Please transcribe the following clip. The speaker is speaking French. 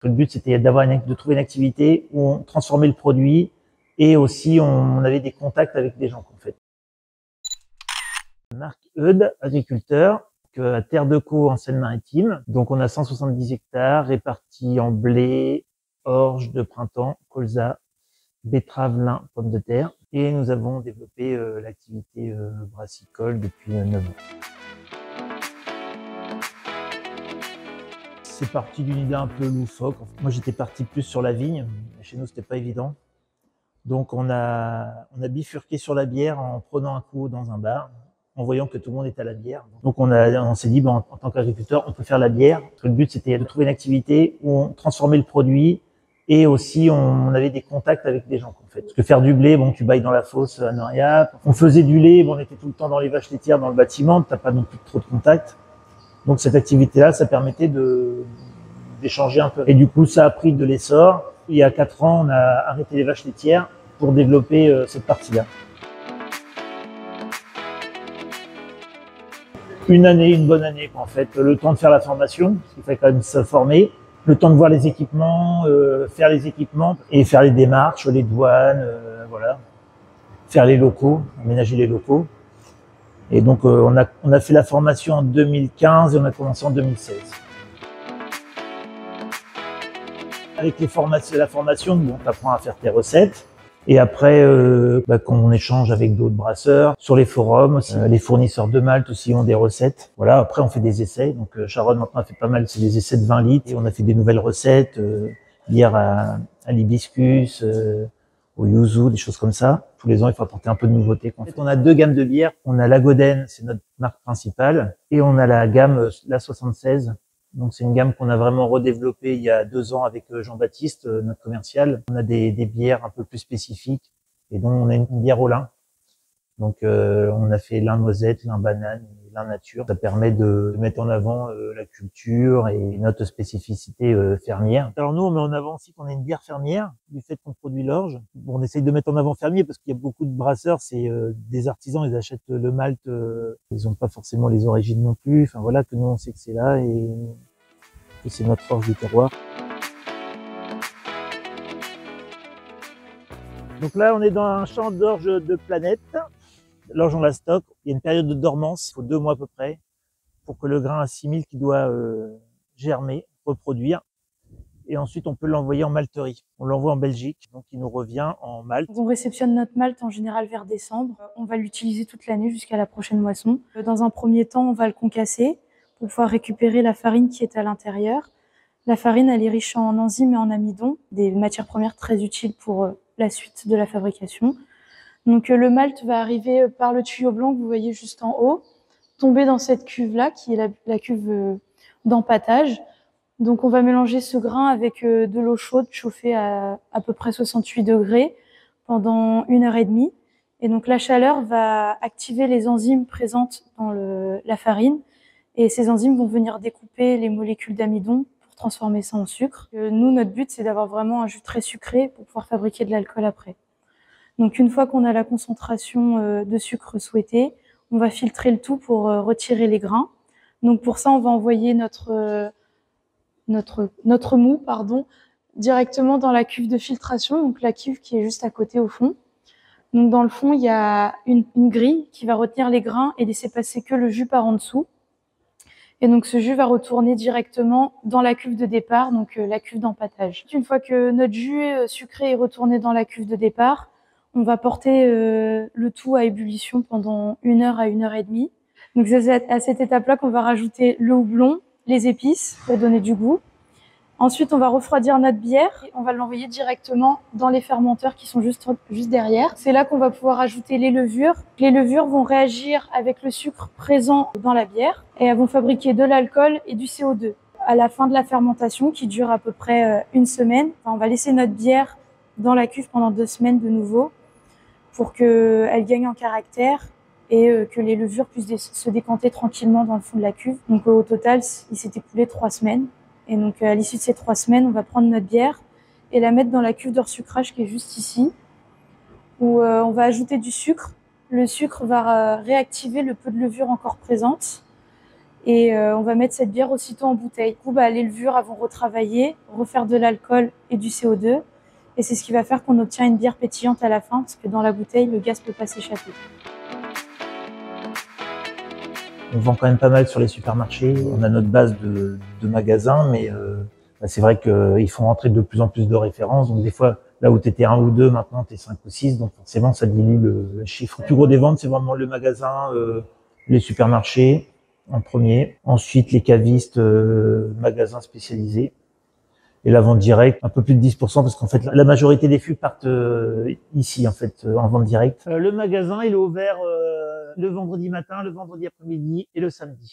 Le but, c'était de trouver une activité où on transformait le produit et aussi on avait des contacts avec des gens, en fait. Marc Eudes, agriculteur, à Terre de Caux en Seine-Maritime. Donc on a 170 hectares répartis en blé, orge de printemps, colza, betterave, lin, pommes de terre. Et nous avons développé l'activité brassicole depuis 9 ans. C'est parti d'une idée un peu loufoque. Moi j'étais parti plus sur la vigne, mais chez nous c'était pas évident. Donc on a bifurqué sur la bière en prenant un coup dans un bar, en voyant que tout le monde était à la bière. Donc on s'est dit, bon, en tant qu'agriculteur, on peut faire la bière. Le but, c'était de trouver une activité où on transformait le produit et aussi on avait des contacts avec des gens, en fait. Parce que faire du blé, bon, tu bailles dans la fosse à Noriap. On faisait du lait, bon, on était tout le temps dans les vaches laitières, dans le bâtiment, t'as pas non plus trop de contacts. Donc cette activité-là, ça permettait d'échanger un peu. Et du coup, ça a pris de l'essor. Il y a 4 ans, on a arrêté les vaches laitières pour développer cette partie-là. Une bonne année, en fait. Le temps de faire la formation, parce qu'il fallait quand même se former. Le temps de voir les équipements, faire les équipements et faire les démarches, les douanes, voilà. Faire les locaux, aménager les locaux. Et donc, on a fait la formation en 2015 et on a commencé en 2016. Avec la formation, bon, tu apprends à faire tes recettes. Et après, quand on échange avec d'autres brasseurs, sur les forums aussi, les fournisseurs de malt aussi ont des recettes. Voilà, après on fait des essais. Donc Sharon maintenant a fait pas mal, c'est des essais de 20 litres. Et on a fait des nouvelles recettes, bière à l'hibiscus, au yuzu, des choses comme ça. Tous les ans, il faut apporter un peu de nouveauté. En fait, on a 2 gammes de bières. On a la Goden, c'est notre marque principale. Et on a la gamme, la 76. Donc c'est une gamme qu'on a vraiment redéveloppée il y a 2 ans avec Jean-Baptiste, notre commercial. On a des bières un peu plus spécifiques et donc on a une bière au lin. Donc on a fait lin noisette, lin banane, lin nature. Ça permet de mettre en avant la culture et notre spécificité fermière. Alors nous on met en avant aussi qu'on a une bière fermière du fait qu'on produit l'orge. Bon, on essaye de mettre en avant fermier parce qu'il y a beaucoup de brasseurs, c'est des artisans, ils achètent le malt, ils ont pas forcément les origines non plus. Enfin voilà, que nous on sait que c'est là et c'est notre force du terroir. Donc là on est dans un champ d'orge de Planète. L'orge on la stocke, il y a une période de dormance, il faut 2 mois à peu près, pour que le grain assimile qui doit germer, reproduire. Et ensuite, on peut l'envoyer en malterie. On l'envoie en Belgique, donc il nous revient en Malte. On réceptionne notre malt en général vers décembre. On va l'utiliser toute l'année jusqu'à la prochaine moisson. Dans un premier temps, on va le concasser pour pouvoir récupérer la farine qui est à l'intérieur. La farine, elle est riche en enzymes et en amidon, des matières premières très utiles pour la suite de la fabrication. Donc le malt va arriver par le tuyau blanc que vous voyez juste en haut, tomber dans cette cuve-là, qui est la cuve d'empâtage. Donc on va mélanger ce grain avec de l'eau chaude chauffée à peu près 68 degrés pendant 1h30. Et donc la chaleur va activer les enzymes présentes dans la farine. Et ces enzymes vont venir découper les molécules d'amidon pour transformer ça en sucre. Nous, notre but, c'est d'avoir vraiment un jus très sucré pour pouvoir fabriquer de l'alcool après. Donc une fois qu'on a la concentration de sucre souhaitée, on va filtrer le tout pour retirer les grains. Donc pour ça, on va envoyer notre mou, directement dans la cuve de filtration, donc la cuve qui est juste à côté au fond. Donc dans le fond, il y a une grille qui va retenir les grains et laisser passer que le jus par en dessous. Et donc ce jus va retourner directement dans la cuve de départ, donc la cuve d'empâtage. Une fois que notre jus sucré est retourné dans la cuve de départ, on va porter le tout à ébullition pendant 1h à 1h30. Donc c'est à cette étape-là qu'on va rajouter le houblon, les épices pour donner du goût. Ensuite, on va refroidir notre bière et on va l'envoyer directement dans les fermenteurs qui sont juste derrière. C'est là qu'on va pouvoir ajouter les levures. Les levures vont réagir avec le sucre présent dans la bière et elles vont fabriquer de l'alcool et du CO2. À la fin de la fermentation, qui dure à peu près 1 semaine, on va laisser notre bière dans la cuve pendant 2 semaines de nouveau pour qu'elle gagne en caractère et que les levures puissent se décanter tranquillement dans le fond de la cuve. Donc au total, il s'est écoulé 3 semaines. Et donc à l'issue de ces 3 semaines, on va prendre notre bière et la mettre dans la cuve de resucrage qui est juste ici, où on va ajouter du sucre. Le sucre va réactiver le peu de levure encore présente. Et on va mettre cette bière aussitôt en bouteille. Du coup, les levures vont retravailler, refaire de l'alcool et du CO2. Et c'est ce qui va faire qu'on obtient une bière pétillante à la fin, parce que dans la bouteille, le gaz ne peut pas s'échapper. On vend quand même pas mal sur les supermarchés. On a notre base de magasins, mais c'est vrai qu'ils font rentrer de plus en plus de références. Donc des fois, là où tu étais 1 ou 2, maintenant tu es 5 ou 6. Donc forcément, ça dilue le chiffre. Le plus gros des ventes, c'est vraiment le magasin, les supermarchés en premier. Ensuite, les cavistes, magasins spécialisés. Et la vente directe, un peu plus de 10%, parce qu'en fait, la majorité des fûts partent ici, en fait, en vente directe. Le magasin, il est ouvert le vendredi matin, le vendredi après-midi et le samedi.